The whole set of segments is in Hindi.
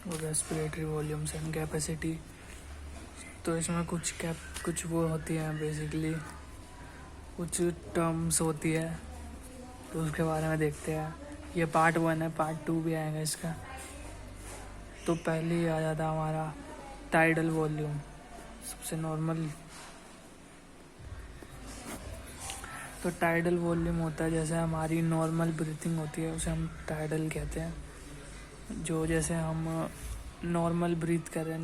और रेस्पिरेटरी वॉल्यूम्स एंड कैपेसिटी। तो इसमें कुछ वो होती हैं, बेसिकली कुछ टर्म्स होती है, तो उसके बारे में देखते हैं। ये पार्ट 1 है, पार्ट 2 भी आएगा इसका। तो पहले ही आ जाता हमारा टाइडल वॉल्यूम, सबसे नॉर्मल। तो टाइडल वॉल्यूम होता है जैसे हमारी नॉर्मल ब्रीथिंग होती है, उसे हम टाइडल कहते हैं। जो जैसे हम नॉर्मल ब्रीथ कर रहे हैं,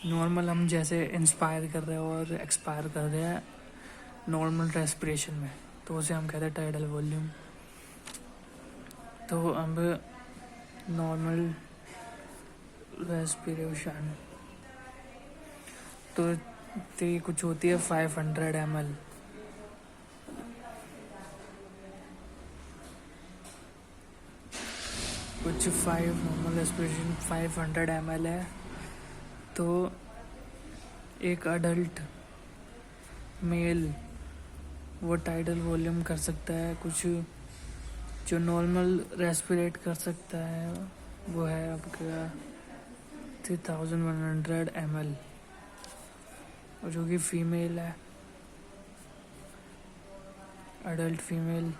नॉर्मल हम जैसे इंस्पायर कर रहे हैं और एक्सपायर कर रहे हैं नॉर्मल रेस्पिरेशन में, तो उसे हम कहते हैं टाइडल वॉल्यूम। तो अब नॉर्मल रेस्पिरेशन तो ये कुछ होती है 500 ml। कुछ नॉर्मल रेस्पिरेशन 500 ml है। तो एक अडल्ट मेल वो टाइडल वॉल्यूम कर सकता है। कुछ जो नॉर्मल रेस्पिरेट कर सकता है वो है आपका 3100 ml। और जो कि फीमेल है, अडल्ट फीमेल,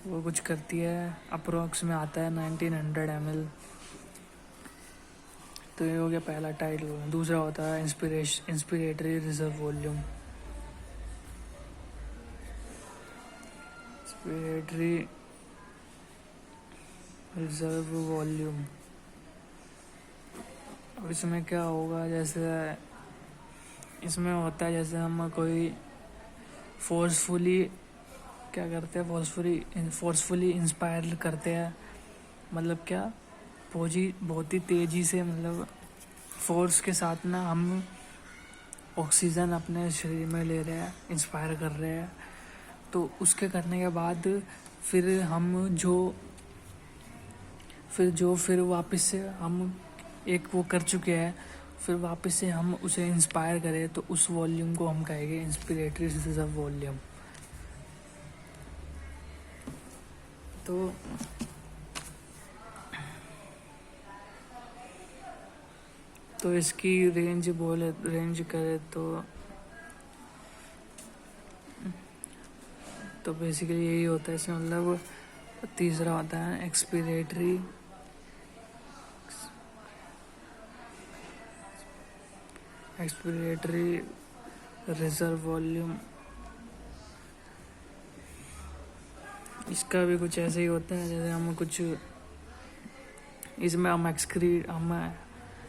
वो कुछ करती है, अप्रोक्स में आता है 1900 ml। तो ये हो गया पहला टाइडल वॉल्यूम। दूसरा होता है inspiratory reserve volume. Inspiratory reserve volume, अब इसमें क्या होगा, जैसे इसमें होता है जैसे हम कोई फोर्सफुली क्या करते हैं, फोर्सफुली इंस्पायर करते हैं। मतलब क्या, बहुत ही तेज़ी से, मतलब फोर्स के साथ ना हम ऑक्सीजन अपने शरीर में ले रहे हैं, इंस्पायर कर रहे हैं। तो उसके करने के बाद फिर वापस से हम एक वो कर चुके हैं, फिर वापस से हम उसे इंस्पायर करें, तो उस वॉल्यूम को हम कहेंगे इंस्पिरेटरी रिजर्व वॉल्यूम। तो इसकी रेंज करें तो बेसिकली यही होता है इसमें। मतलब तीसरा होता है एक्सपिरेटरी रिजर्व वॉल्यूम। इसका भी कुछ ऐसे ही होता है जैसे हम कुछ इसमें हम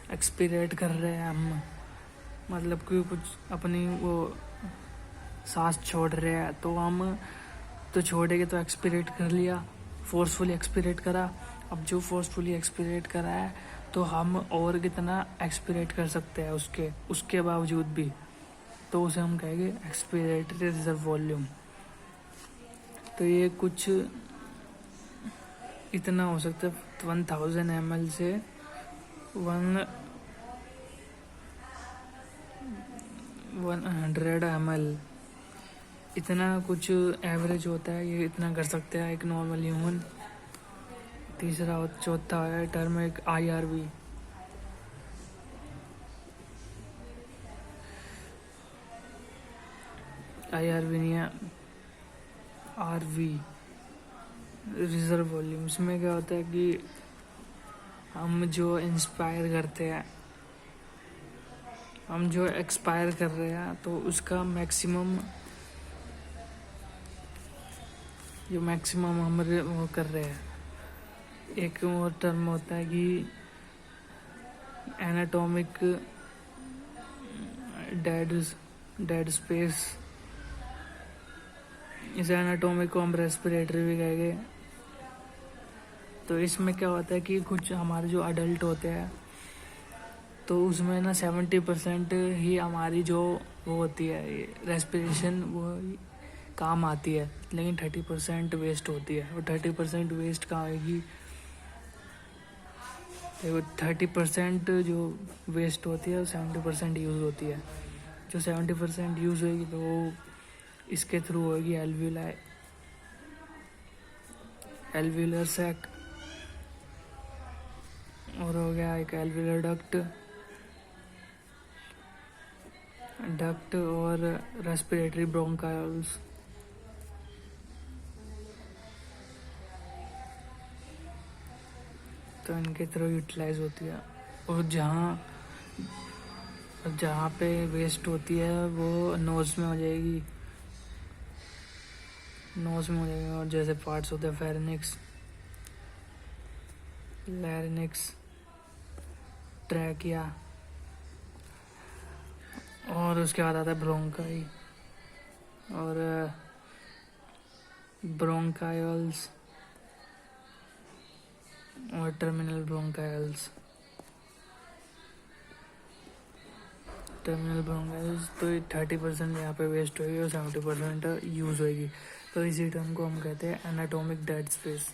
एक्सपीरेट कर रहे हैं, हम मतलब कि कुछ अपनी वो सांस छोड़ रहे हैं, तो हम तो छोड़ेंगे तो एक्सपीरेट कर लिया, फोर्सफुली एक्सपीरेट करा। अब जो फोर्सफुली एक्सपीरेट करा है, तो हम और कितना एक्सपीरेट कर सकते हैं उसके बावजूद भी, तो उसे हम कहेंगे एक्सपीरेटरी रिजर्व वॉल्यूम। तो ये कुछ इतना हो सकता है 1000 ml से 100 ml, इतना कुछ एवरेज होता है। ये इतना कर सकते हैं एक नॉर्मल ह्यूमन। चौथा है टर्म एक IRV। नहीं है, RV रिजर्व वॉल्यूम। इसमें क्या होता है कि हम जो इंस्पायर करते हैं, हम जो एक्सपायर कर रहे हैं, तो उसका मैक्सिमम हम वो कर रहे हैं। एक और टर्म होता है कि एनाटॉमिक डेड स्पेस। इस एनाटॉमिक को हम रेस्पिरेटरी भी कहेंगे। तो इसमें क्या होता है कि कुछ हमारे जो अडल्ट होते हैं, तो उसमें ना 70% ही हमारी जो वो होती है रेस्पिरेशन, वो काम आती है, लेकिन 30% वेस्ट होती है। और 30% वेस्ट कहाँ आएगी, देखो 30% जो वेस्ट होती है, 70% यूज़ होती है। जो 70% यूज़ होगी तो वो इसके थ्रू होगी एल्व्यूलर सैक। और हो गया एक एल्वियोलर डक्ट और रेस्पिरेटरी ब्रोंकाइल्स। तो इनके थ्रू यूटिलाइज होती है। और जहाँ पे वेस्ट होती है वो नोज में हो जाएगी, और जैसे पार्ट्स होते हैं फेरिनिक्स, लैरिनिक्स, ट्रैकिया, और उसके बाद आता है ब्रोंकाई और ब्रोंकाइल्स और टर्मिनल ब्रोंकाइल्स। तो 30% यहाँ पे वेस्ट होगी और 70% यूज़ होगी। तो इसी टर्म को हम कहते हैं एनाटॉमिक डेड स्पेस।